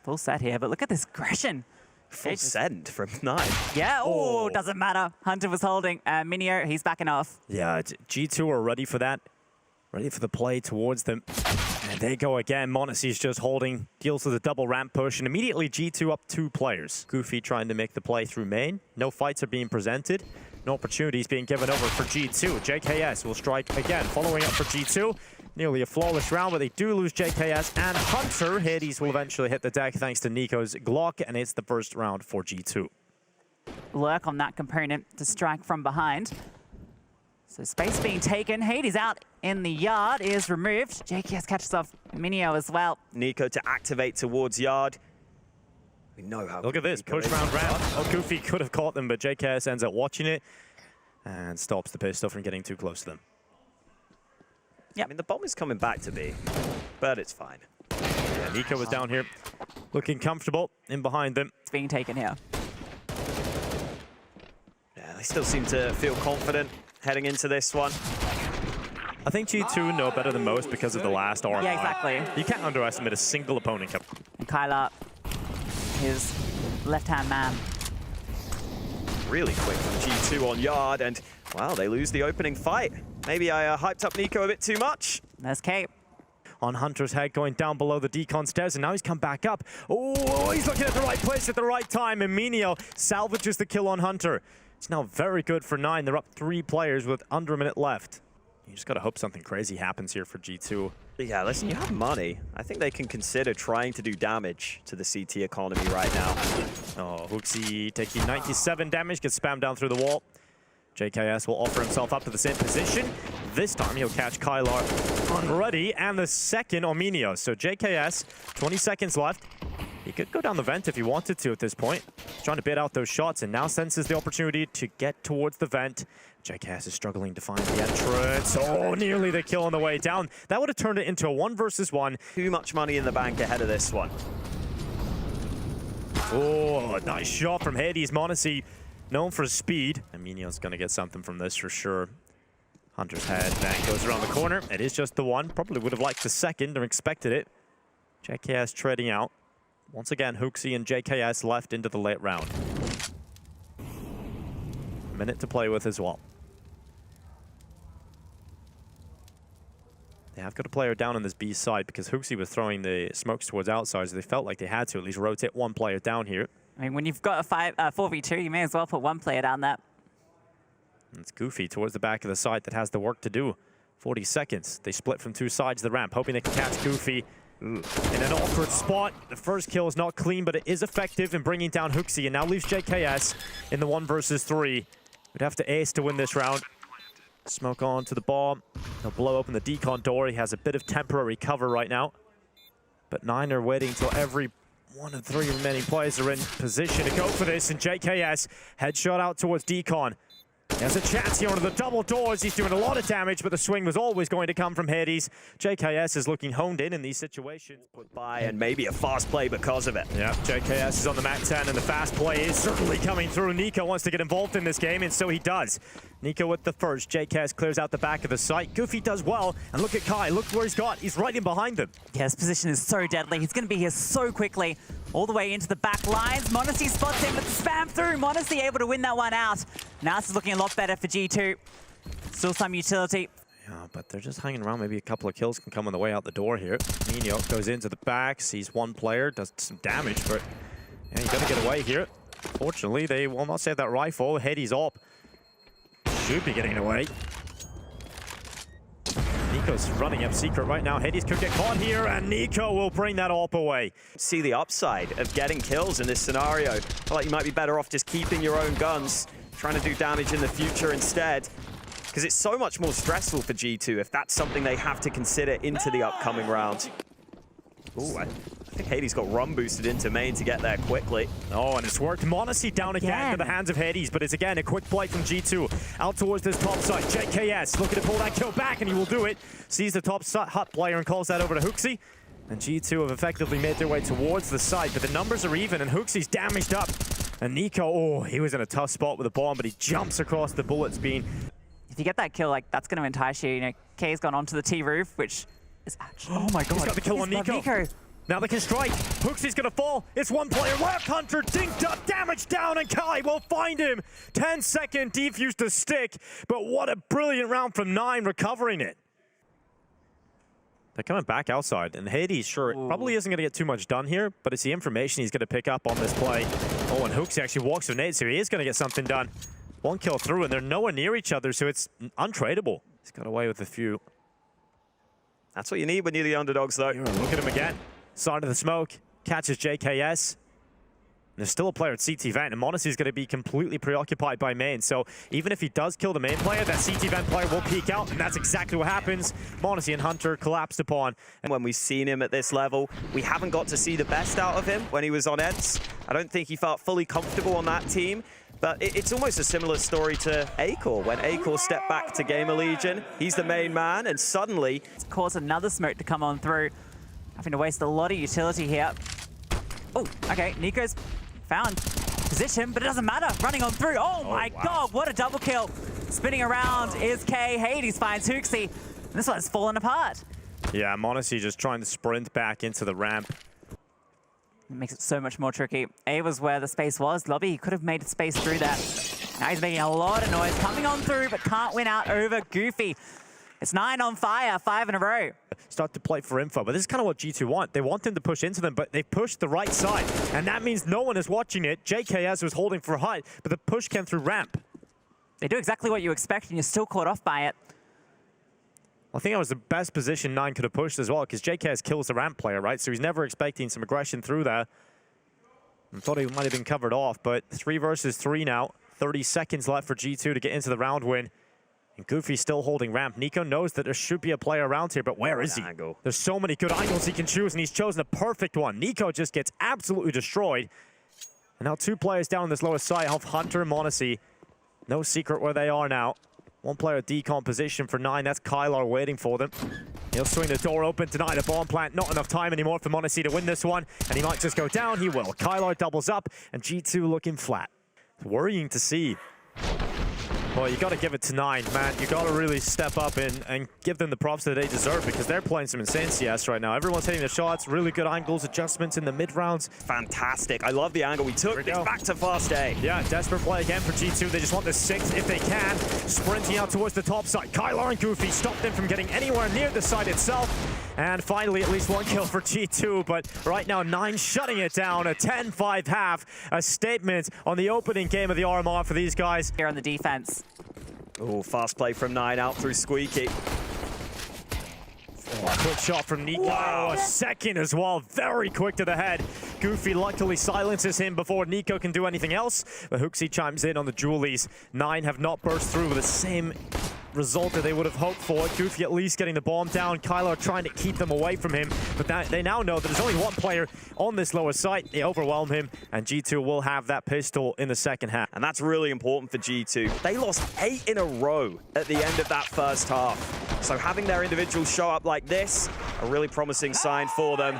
Full set here, but look at this aggression. Full send from 9. Yeah, oh, doesn't matter. Hunter was holding. Minio, he's backing off. Yeah, G2 are ready for that. Ready for the play towards them. And they go again. m0NESY's just holding, deals with a double ramp push, and immediately G2 up 2 players. Goofy trying to make the play through main. No fights are being presented. No opportunities being given over for G2. JKS will strike again, following up for G2. Nearly a flawless round, but they do lose JKS and Hunter. hethes will eventually hit the deck thanks to NiKo's Glock, and it's the first round for G2. Lurk on that component to strike from behind. So space being taken. hethes out in the yard is removed. JKS catches off Minio as well. NiKo to activate towards yard. We know how. Look at this, push round. Oh, Goofy could have caught them, but JKS ends up watching it and stops the pistol from getting too close to them. Yeah, I mean, the bomb is coming back to B, but it's fine. Yeah, NiKo was down here looking comfortable in behind them. It's being taken here. Yeah, they still seem to feel confident heading into this one. I think G2 know better than most because of the last RR. Yeah, exactly. You can't underestimate a single opponent. And Kyla, his left-hand man. Really quick from G2 on yard, and wow, they lose the opening fight. Maybe I hyped up NiKo a bit too much. There's Cape. On Hunter's head, going down below the decon stairs, and now he's come back up. Oh, he's looking at the right place at the right time, and Minio salvages the kill on Hunter. It's now very good for 9. They're up 3 players with under a minute left. You just gotta hope something crazy happens here for G2. Yeah, listen, you have money. I think they can consider trying to do damage to the CT economy right now. Oh, HooXi taking 97 damage, gets spammed down through the wall. JKS will offer himself up to the same position. This time he'll catch Kylar unready, and the second on Minio. So JKS, 20 seconds left. He could go down the vent if he wanted to at this point. Trying to bait out those shots, and now senses the opportunity to get towards the vent. JKS is struggling to find the entrance. Oh, nearly the kill on the way down. That would have turned it into a 1 versus 1. Too much money in the bank ahead of this one. Oh, nice shot from hethes. m0NESY, known for his speed. And Minio's going to get something from this for sure. Hunter's head bang goes around the corner. It is just the 1. Probably would have liked the second or expected it. JKS trading out. Once again, HooXi and JKS left into the late round. A minute to play with as well. They have got a player down on this B side because HooXi was throwing the smokes towards outside, so they felt like they had to at least rotate 1 player down here. I mean, when you've got a 4v2, you may as well put 1 player down there. And it's Goofy towards the back of the site that has the work to do. 40 seconds. They split from 2 sides of the ramp, hoping they can catch Goofy. In an awkward spot. The first kill is not clean, but it is effective in bringing down HooXi, and now leaves JKS in the 1 versus 3. Would have to ace to win this round. Smoke on to the bomb. He'll blow open the decon door. He has a bit of temporary cover right now. But 9 are waiting till every 1 of 3 remaining players are in position to go for this, and JKS headshot out towards decon. He has a chance here under the double doors. He's doing a lot of damage, but the swing was always going to come from hethes. JKS is looking honed in these situations. Put by, and maybe a fast play because of it. Yeah, JKS is on the Mac 10, and the fast play is certainly coming through. NiKo wants to get involved in this game, and so he does. NiKo with the first. JKS clears out the back of the site. Goofy does well, and look at Kai. Look where he's got. He's right in behind them. Yeah, his position is so deadly. He's going to be here so quickly. All the way into the back lines. m0NESY spots him, but the spam through. m0NESY able to win that one out. Now this is looking a lot better for G2. Still some utility. Yeah, but they're just hanging around. Maybe a couple of kills can come on the way out the door here. Minio goes into the back, sees 1 player, does some damage, but yeah, you got to get away here. Fortunately, they will not save that rifle. hethes op should be getting away. NiKo's running up secret right now. hethes could get caught here, and NiKo will bring that op away. See the upside of getting kills in this scenario. I feel like you might be better off just keeping your own guns, trying to do damage in the future instead. Because it's so much more stressful for G2 if that's something they have to consider into the upcoming round. Ooh, I think hethes got run boosted into main to get there quickly. Oh, and it's worked. m0NESY down again to the hands of hethes, but it's again a quick play from G2. Out towards this top side. JKS looking to pull that kill back, and he will do it. Sees the top hut player and calls that over to HooXi. And G2 have effectively made their way towards the side, but the numbers are even, and HooXi's damaged up. And NiKo, oh, he was in a tough spot with the bomb, but he jumps across the bullets being... If you get that kill, like, that's going to entice you. You know, Kay's gone onto the T roof, which is actually... Oh my god, he's got the kill on NiKo. Now they can strike. Hooksy's gonna fall. It's one player left. Hunter dinked up, damage down, and Kai will find him. 10-second defuse to stick, but what a brilliant round from 9 recovering it. They're coming back outside, and Hades, sure, probably isn't gonna get too much done here, but it's the information he's gonna pick up on this play. Oh, and Hooksy actually walks with nades, so he is gonna get something done. One kill through, and they're nowhere near each other, so it's untradeable. He's got away with a few. That's what you need when you're the underdogs, though. Look at him again. Side of the smoke, catches JKS. There's still a player at CT Vent, and m0NESY is going to be completely preoccupied by main. So even if he does kill the main player, that CT Vent player will peek out, and that's exactly what happens. m0NESY and Hunter collapsed upon. And when we've seen him at this level, we haven't got to see the best out of him when he was on Ence. I don't think he felt fully comfortable on that team. But it's almost a similar story to Acor. When Acor stepped back to Gamer Legion, he's the main man, and suddenly... It's caused another smoke to come on through. Having to waste a lot of utility here. Oh, okay, Nico's found position, but it doesn't matter. Running on through. Oh my God, what a double kill. Spinning around is K. Hades finds Hooksy. And this one's fallen apart. Yeah, m0NESY just trying to sprint back into the ramp. It makes it so much more tricky. A was where the space was. Lobby, he could have made space through that. Now he's making a lot of noise, coming on through, but can't win out over Goofy. It's 9 on fire, 5 in a row. Start to play for info, but this is kind of what G2 want. They want them to push into them, but they pushed the right side, and that means no one is watching it. JKS was holding for height, but the push came through ramp. They do exactly what you expect, and you're still caught off by it. I think that was the best position 9 could have pushed as well, because JKS kills the ramp player, right? So he's never expecting some aggression through there. I thought he might have been covered off, but 3 versus 3 now. 30 seconds left for G2 to get into the round win. And Goofy's still holding ramp. Nico knows that there should be a player around here, but where is he? Angle. There's so many good angles he can choose, and he's chosen a perfect one. Nico just gets absolutely destroyed. And now 2 players down on this lowest side of Hunter and m0NESY. No secret where they are now. 1 player decomposition for 9. That's Kylar waiting for them. He'll swing the door open, deny the bomb plant. Not enough time anymore for m0NESY to win this one. And he might just go down. He will. Kylar doubles up, and G2 looking flat. It's worrying to see. Well, you got to give it to 9, man. You got to really step up and give them the props that they deserve, because they're playing some insane CS right now. Everyone's hitting their shots, really good angles, adjustments in the mid-rounds. Fantastic. I love the angle we took. It's back to fast A. Yeah, desperate play again for G2. They just want the 6 if they can. Sprinting out towards the top side. Kylar and Goofy stopped them from getting anywhere near the side itself. And finally, at least 1 kill for G2. But right now, 9 shutting it down. A 10-5 half. A statement on the opening game of the RMR for these guys. Here on the defense. Oh, fast play from 9 out through Squeaky. Oh, quick shot from Nico. Wow. A second as well. Very quick to the head. Goofy luckily silences him before Nico can do anything else. But Hooksy chimes in on the Julies. 9 have not burst through with the same result that they would have hoped for. Goofy at least getting the bomb down. Kylar trying to keep them away from him. But they now know that there's only 1 player on this lower site. They overwhelm him, and G2 will have that pistol in the second half. And that's really important for G2. They lost 8 in a row at the end of that first half. So having their individuals show up like this, a really promising sign for them.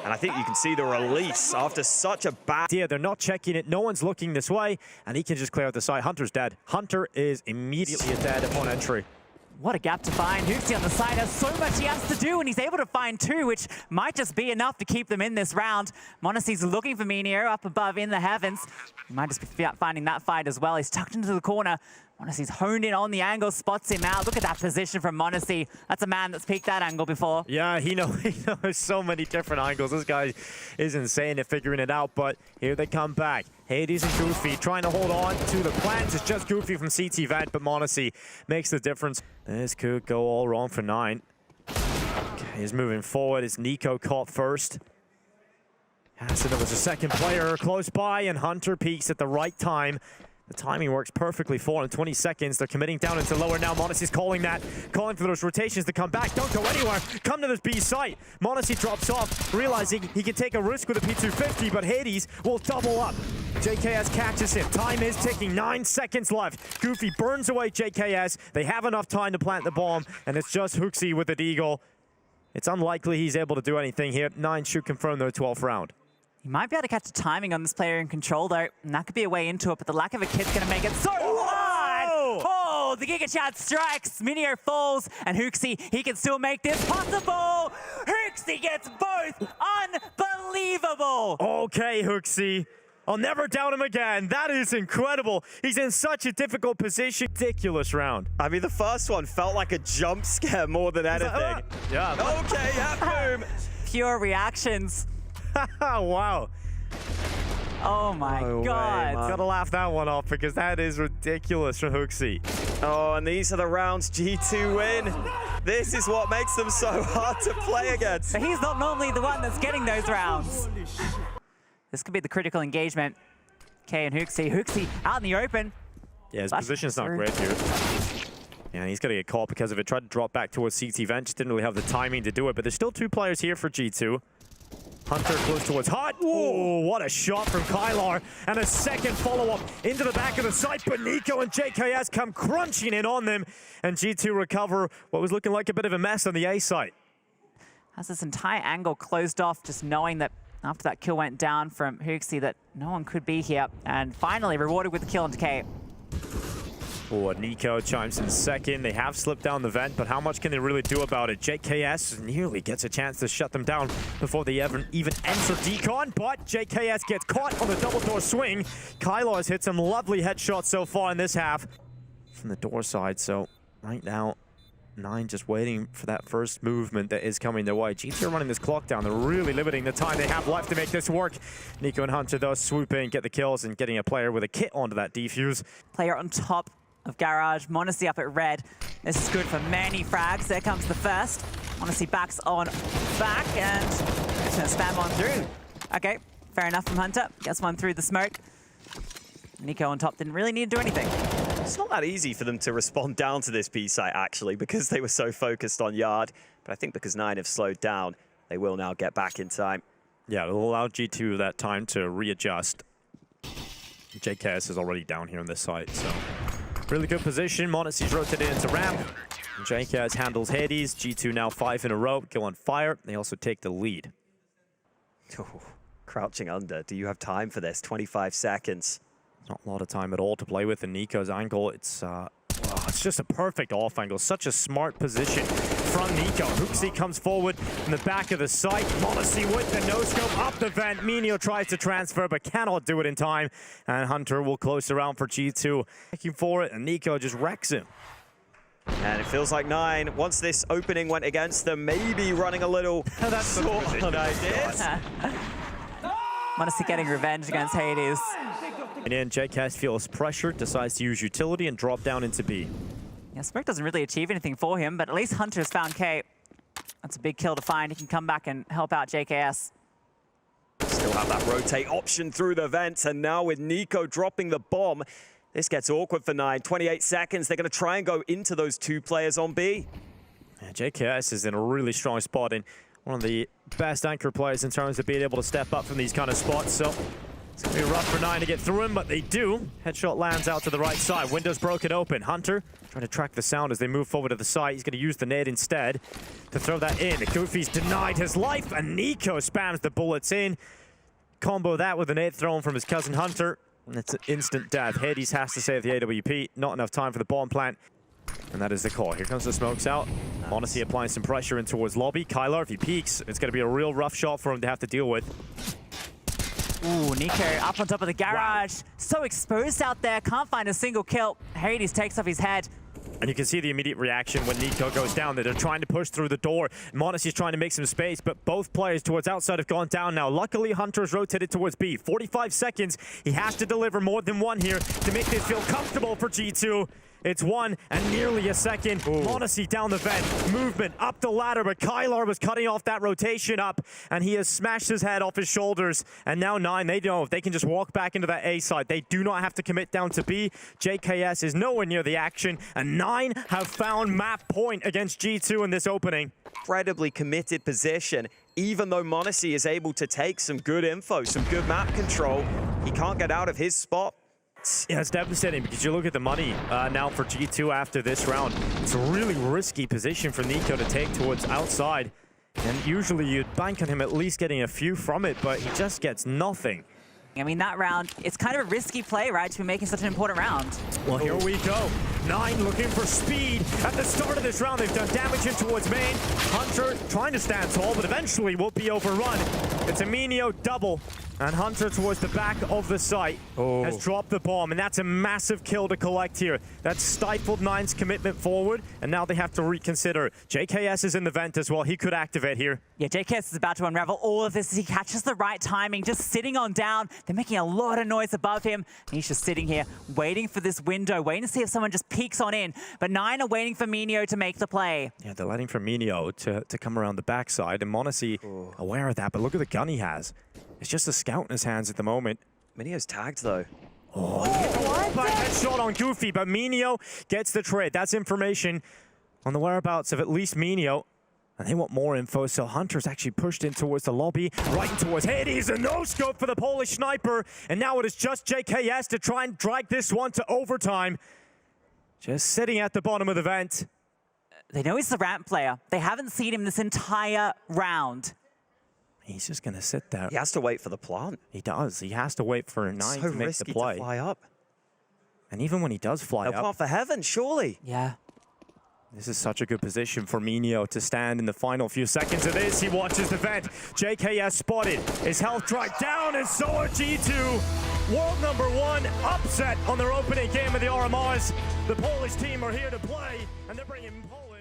And I think you can see the release after such a bad... Yeah, they're not checking it. No one's looking this way, and he can just clear out the side. Hunter's dead. Hunter is immediately dead upon entry. What a gap to find. Hooksy on the side has so much he has to do, and he's able to find 2, which might just be enough to keep them in this round. m0NESY's looking for Meteor up above in the heavens. He might just be finding that fight as well. He's tucked into the corner. m0NESY's honed in on the angle, spots him out. Look at that position from m0NESY. That's a man that's peeked that angle before. Yeah, he knows so many different angles. This guy is insane at figuring it out, but here they come back. Hades and Goofy trying to hold on to the plans. It's just Goofy from CT Vent, but m0NESY makes the difference. This could go all wrong for 9. Okay, he's moving forward. It's Nico caught first. So there was a second player close by, and Hunter peeks at the right time. The timing works perfectly for him. 20 seconds. They're committing down into lower now. m0NESY's calling that. Calling for those rotations to come back. Don't go anywhere. Come to this B site. m0NESY drops off, realizing he can take a risk with a P250, but Hades will double up. JKS catches him. Time is ticking. 9 seconds left. Goofy burns away JKS. They have enough time to plant the bomb, and it's just Hooksy with the deagle. It's unlikely he's able to do anything here. 9 should confirm their 12th round. You might be able to catch the timing on this player in control, though, and that could be a way into it, but the lack of a kit's going to make it so hard! Oh, the Giga Chat strikes, Meteor falls, and Hooksy, he can still make this possible! Hooksy! HooXi gets both. Unbelievable. Okay, HooXi. I'll never doubt him again. That is incredible. He's in such a difficult position. Ridiculous round. I mean, the first one felt like a jump scare more than anything. Yeah. Okay, yeah, boom. Pure reactions. Wow. Oh my No way, God. man. Gotta laugh that one off because that is ridiculous from HooXi. Oh, and these are the rounds G2 win. This is what makes them so hard to play against. But he's not normally the one that's getting those rounds. This could be the critical engagement. K and HooXi. HooXi out in the open. Yeah, his Flash position's not through. great here. Yeah, he's gonna get caught because of it. Tried to drop back towards CT Vent. Just didn't really have the timing to do it, but there's still 2 players here for G2. Hunter close towards Hot. Oh, what a shot from Kylar. And a second follow-up into the back of the site, but Nico and JKS come crunching in on them. And G2 recover what was looking like a bit of a mess on the A site. Has this entire angle closed off, just knowing that after that kill went down from HooXi that no one could be here. And finally rewarded with the kill into K. Oh, Nico chimes in second. They have slipped down the vent, but how much can they really do about it? JKS nearly gets a chance to shut them down before they even enter decon, but JKS gets caught on the double door swing. Kylar's hit some lovely headshots so far in this half from the door side, so right now, 9 just waiting for that first movement that is coming their way. G2 are running this clock down. They're really limiting the time they have left to make this work. Nico and Hunter, though, swoop in, get the kills, and getting a player with a kit onto that defuse. Player on top of Garage. Monacy up at red. This is good for many frags. There comes the first. Monacy backs on back and just gonna spam on through. Okay, fair enough from Hunter. Gets one through the smoke. Nico on top didn't really need to do anything. It's not that easy for them to respond down to this B site, actually, because they were so focused on Yard. But I think because 9 have slowed down, they will now get back in time. Yeah, it'll allow G2 that time to readjust. JKS is already down here on this site, so really good position. Monacy's rotated into ramp. JKS handles Hades. G2 now 5 in a row. Go on fire. They also take the lead. Oh, crouching under. Do you have time for this? 25 seconds. Not a lot of time at all to play with in Nico's angle. It's just a perfect off angle. Such a smart position from Nico. HooXi comes forward in the back of the site. Monacy with the no-scope up the vent. Minio tries to transfer but cannot do it in time. And Hunter will close around for G2. Looking for it, and Nico just wrecks him. And it feels like 9, once this opening went against them, maybe running a little short on ideas. Monacy getting revenge against Hades. And then JKS feels pressured, decides to use utility and drop down into B. Yeah, Smoke doesn't really achieve anything for him, but at least Hunter's found K. That's a big kill to find. He can come back and help out JKS. Still have that rotate option through the vents, and now with Nico dropping the bomb, this gets awkward for 9. 28 seconds. They're going to try and go into those 2 players on B. Yeah, JKS is in a really strong spot and one of the best anchor players in terms of being able to step up from these kind of spots. So it's going to be rough for 9 to get through him, but they do. Headshot lands out to the right side. Window's broken open. Hunter trying to track the sound as they move forward to the side. He's going to use the nade instead to throw that in. Goofy's denied his life, and Nico spams the bullets in. Combo that with a nade thrown from his cousin Hunter. And it's an instant death. Hades has to save the AWP. Not enough time for the bomb plant. And that is the call. Here comes the smokes out. Monacy applying some pressure in towards lobby. Kylar, if he peeks, it's going to be a real rough shot for him to have to deal with. Ooh, Nico up on top of the garage. Wow. So exposed out there. Can't find a single kill. Hades takes off his head. And you can see the immediate reaction when Nico goes down there. They're trying to push through the door. Monacy's trying to make some space, but both players towards outside have gone down now. Luckily, Hunter's rotated towards B. 45 seconds. He has to deliver more than one here to make this feel comfortable for G2. It's 1 and nearly a second. Monacy down the vent. Movement up the ladder, but Kylar was cutting off that rotation up, and he has smashed his head off his shoulders. And now 9, they know if they can just walk back into that A side. They do not have to commit down to B. JKS is nowhere near the action, and 9 have found map point against G2 in this opening. Incredibly committed position. Even though Monacy is able to take some good info, some good map control, he can't get out of his spot. Yeah, it's devastating because you look at the money now for G2 after this round. It's a really risky position for Nico to take towards outside. And usually you'd bank on him at least getting a few from it, but he just gets nothing. I mean, that round, it's kind of a risky play, right, to be making such an important round. Well, here we go. Nine looking for speed. At the start of this round, they've done damage in towards main. Hunter trying to stand tall, but eventually will be overrun. It's a Minio double. And Hunter towards the back of the site has dropped the bomb, and that's a massive kill to collect here. That stifled Nine's commitment forward, and now they have to reconsider. JKS is in the vent as well. He could activate here. Yeah, JKS is about to unravel all of this as he catches the right timing, just sitting on down. They're making a lot of noise above him. He's just sitting here, waiting for this window, waiting to see if someone just peeks on in. But Nine are waiting for Minio to make the play. Yeah, they're letting for Minio to come around the backside, and m0NESY aware of that, but look at the gun he has. It's just a scout in his hands at the moment. Minio's tagged though. Back headshot on Goofy, but Minio gets the trade. That's information on the whereabouts of at least Minio. And they want more info, so Hunter's actually pushed in towards the lobby, right in towards Hades, a no-scope for the Polish sniper. And now it is just JKS to try and drag this one to overtime. Just sitting at the bottom of the vent. They know he's the ramp player. They haven't seen him this entire round. He's just going to sit there. He has to wait for the plant. He does. He has to wait for Nine to make the play. To fly up. And even when he does fly up... They'll plant for heaven, surely. Yeah. This is such a good position for Minio to stand in the final few seconds of this. He watches the vent. JKS spotted. His health dragged down, and so are G2. World number 1 upset on their opening game of the RMRs. The Polish team are here to play, and they're bringing Polish.